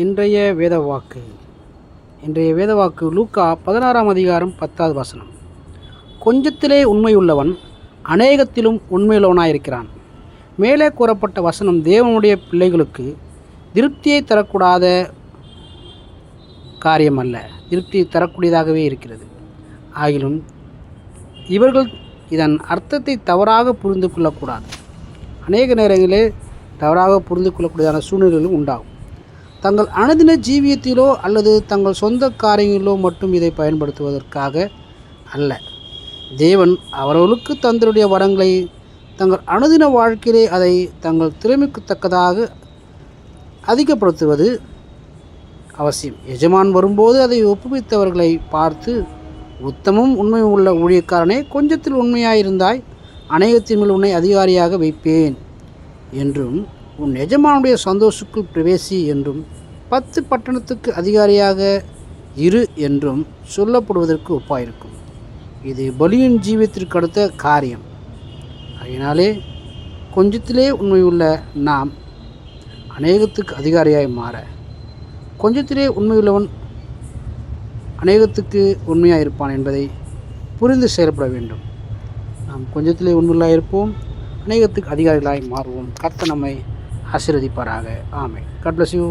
இன்றைய வேதவாக்கு லூக்கா 16ஆம் அதிகாரம் 10வது வசனம். கொஞ்சத்திலே உண்மையுள்ளவன் அநேகத்திலும் உண்மையுள்ளவனாயிருக்கிறான். மேலே கூறப்பட்ட வசனம் தேவனுடைய பிள்ளைகளுக்கு திருப்தியை தரக்கூடாத காரியம் அல்ல, திருப்தியை தரக்கூடியதாகவே இருக்கிறது. ஆகிலும் இவர்கள் இதன் அர்த்தத்தை தவறாக புரிந்து கொள்ளக்கூடாது. அநேக நேரங்களிலே தவறாக புரிந்து கொள்ளக்கூடியதான சூழ்நிலைகளும் உண்டாகும். தங்கள் அனுதின ஜீவியத்திலோ அல்லது தங்கள் சொந்த காரியங்களிலோ மட்டும் இதை பயன்படுத்துவதற்காக அல்ல. தேவன் அவர்களுக்கு தங்களுடைய வரங்களை தங்கள் அனுதின வாழ்க்கையிலே அதை தங்கள் திறமைக்கு தக்கதாக அதிகப்படுத்துவது அவசியம். எஜமான் வரும்போது அதை ஒப்புவித்தவர்களை பார்த்து, உத்தமும் உண்மையும் உள்ள ஊழியக்காரனே, கொஞ்சத்தில் உண்மையாயிருந்தாய், அநேகத்தின் மேல் உன்னை அதிகாரியாக வைப்பேன் என்றும், உன் எஜமானுடைய சந்தோஷத்துக்குள் பிரவேசி என்றும், 10 பட்டணத்துக்கு அதிகாரியாக இரு என்றும் சொல்லப்படுவதற்கு ஒப்பாயிருக்கும். இது பலியின் ஜீவியத்திற்கு அடுத்த காரியம். அதனாலே கொஞ்சத்திலே உண்மையுள்ள நாம் அநேகத்துக்கு அதிகாரியாய் மாற, கொஞ்சத்திலே உண்மையுள்ளவன் அநேகத்துக்கு உண்மையாக இருப்பான் என்பதை புரிந்து செயல்பட வேண்டும். நாம் கொஞ்சத்திலே உண்மையாக இருப்போம், அநேகத்துக்கு அதிகாரிகளாய் மாறுவோம். கர்த்தர் நம்மை ஆசீர்வதிப்பாராக. ஆமென். God bless you.